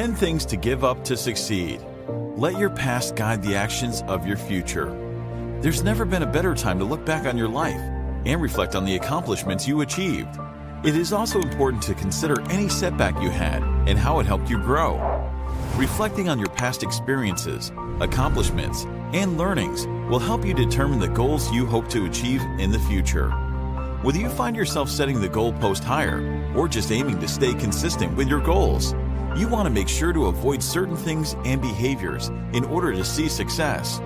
10 things to give up to succeed. Let your past guide the actions of your future. There's never been a better time to look back on your life and reflect on the accomplishments you achieved. It is also important to consider any setback you had and how it helped you grow. Reflecting on your past experiences, accomplishments, and learnings will help you determine the goals you hope to achieve in the future. Whether you find yourself setting the goalpost higher or just aiming to stay consistent with your goals, you want to make sure to avoid certain things and behaviors in order to see success.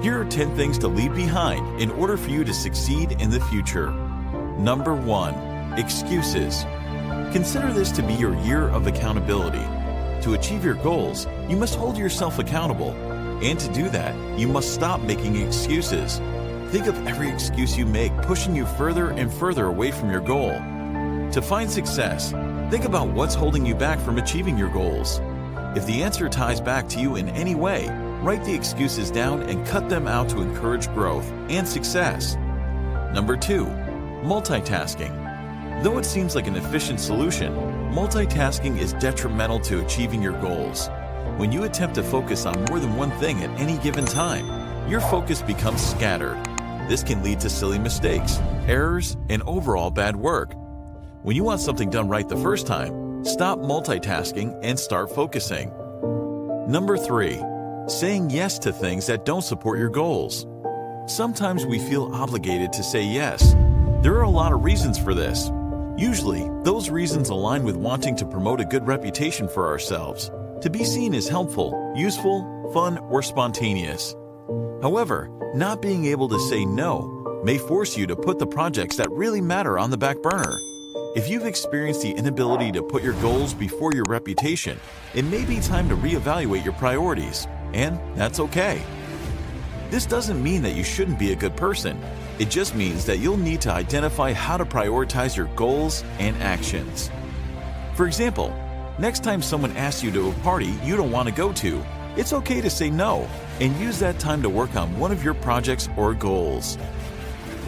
Here are 10 things to leave behind in order for you to succeed in the future. Number 1. Excuses. Consider this to be your year of accountability. To achieve your goals, you must hold yourself accountable. And to do that, you must stop making excuses. Think of every excuse you make pushing you further and further away from your goal. To find success, think about what's holding you back from achieving your goals. If the answer ties back to you in any way, write the excuses down and cut them out to encourage growth and success. Number 2. Multitasking. Though it seems like an efficient solution, multitasking is detrimental to achieving your goals. When you attempt to focus on more than one thing at any given time, your focus becomes scattered. This can lead to silly mistakes, errors, and overall bad work. When you want something done right the first time, stop multitasking and start focusing. Number 3. Saying yes to things that don't support your goals. Sometimes we feel obligated to say yes. There are a lot of reasons for this. Usually, those reasons align with wanting to promote a good reputation for ourselves, to be seen as helpful, useful, fun, or spontaneous. However, not being able to say no may force you to put the projects that really matter on the back burner. If you've experienced the inability to put your goals before your reputation, it may be time to reevaluate your priorities, and that's okay. This doesn't mean that you shouldn't be a good person. It just means that you'll need to identify how to prioritize your goals and actions. For example, next time someone asks you to a party you don't want to go to, it's okay to say no and use that time to work on one of your projects or goals.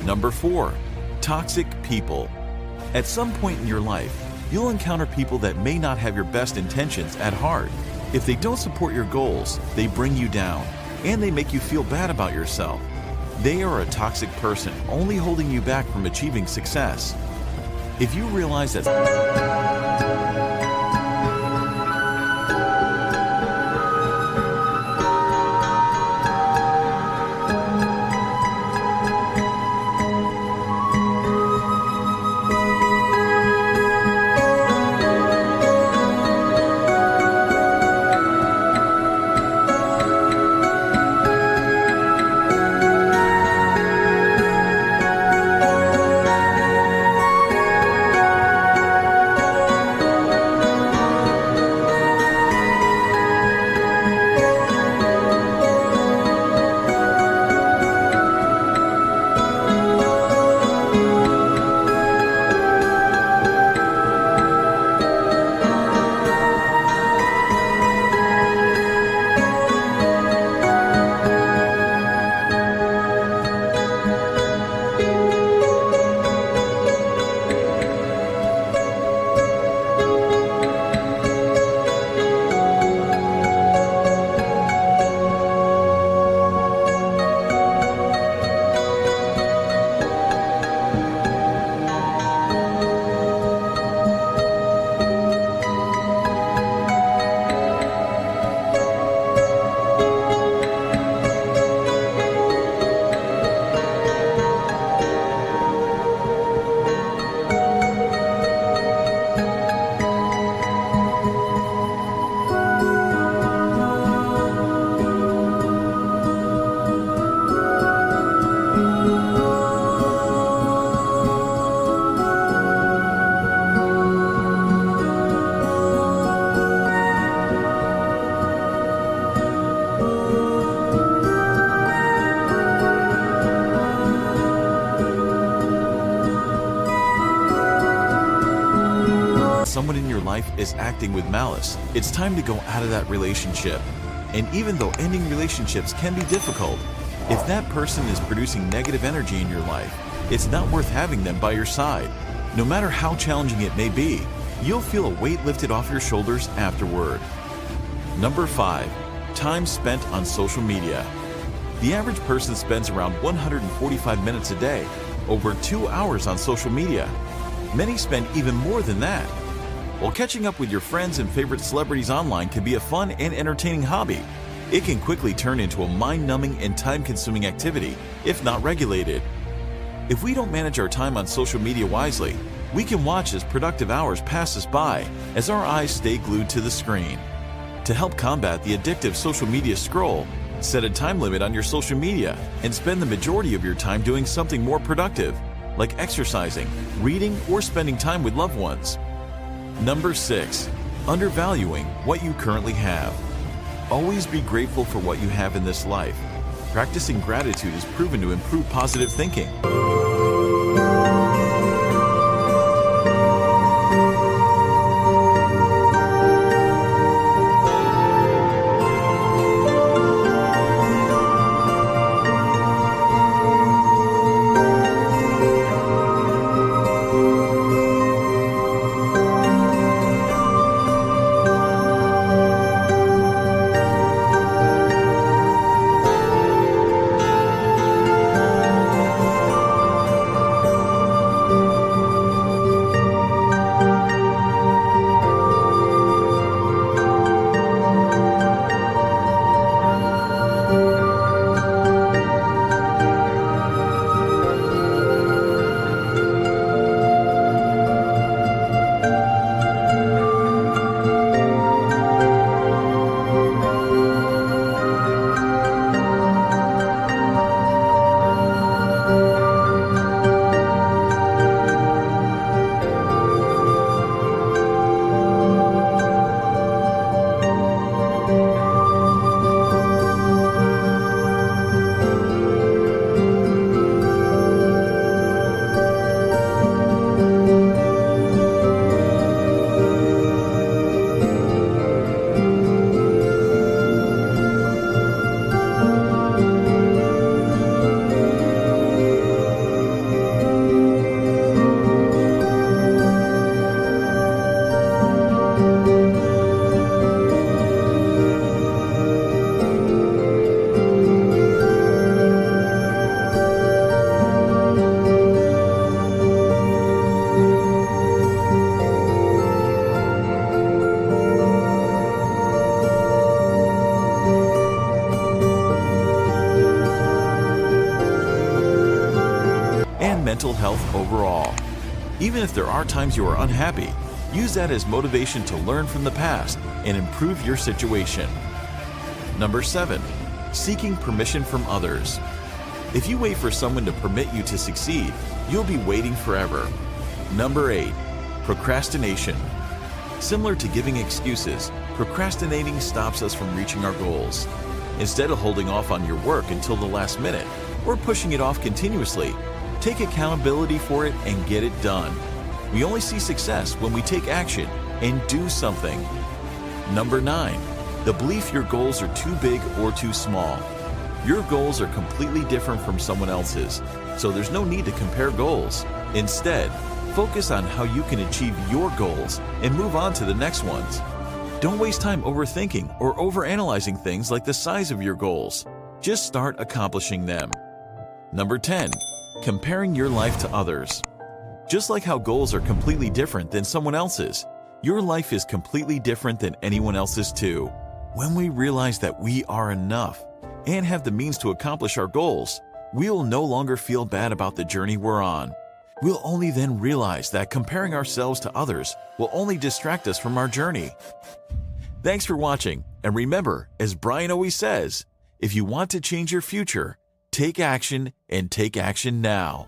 Number 4. Toxic people. At some point in your life, you'll encounter people that may not have your best intentions at heart. If they don't support your goals, they bring you down, and they make you feel bad about yourself. They are a toxic person, only holding you back from achieving success. If you realize that someone in your life is acting with malice, it's time to go out of that relationship. And even though ending relationships can be difficult, if that person is producing negative energy in your life, it's not worth having them by your side. No matter how challenging it may be, you'll feel a weight lifted off your shoulders afterward. Number 5. Time spent on social media. The average person spends around 145 minutes a day, over 2 hours on social media. Many spend even more than that. While catching up with your friends and favorite celebrities online can be a fun and entertaining hobby, it can quickly turn into a mind-numbing and time-consuming activity if not regulated. If we don't manage our time on social media wisely, we can watch as productive hours pass us by as our eyes stay glued to the screen. To help combat the addictive social media scroll, set a time limit on your social media and spend the majority of your time doing something more productive, like exercising, reading, or spending time with loved ones. Number 6. Undervaluing what you currently have. Always be grateful for what you have in this life. Practicing gratitude is proven to improve positive thinking. And mental health overall. Even if there are times you are unhappy, use that as motivation to learn from the past and improve your situation. Number 7. Seeking permission from others. If you wait for someone to permit you to succeed, you'll be waiting forever. Number 8. Procrastination. Similar to giving excuses, procrastinating stops us from reaching our goals. Instead of holding off on your work until the last minute or pushing it off continuously, take accountability for it and get it done. We only see success when we take action and do something. Number 9. The belief your goals are too big or too small. Your goals are completely different from someone else's, so there's no need to compare goals. Instead, focus on how you can achieve your goals and move on to the next ones. Don't waste time overthinking or overanalyzing things like the size of your goals. Just start accomplishing them. Number 10. Comparing your life to others. Just like how goals are completely different than someone else's, your life is completely different than anyone else's too. When we realize that we are enough and have the means to accomplish our goals, we will no longer feel bad about the journey we're on. We'll only then realize that comparing ourselves to others will only distract us from our journey. Thanks for watching, and remember, as Brian always says, if you want to change your future, take action and take action now.